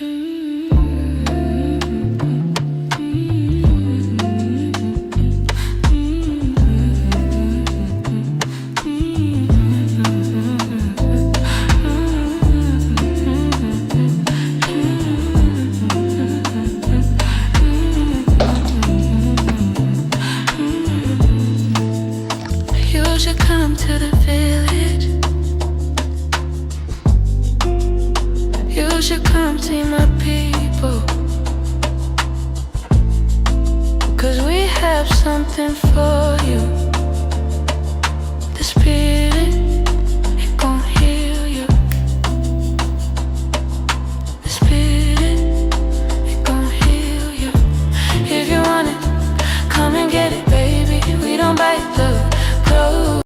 You should come to the village. You should come see my people, 'cause we have something for you.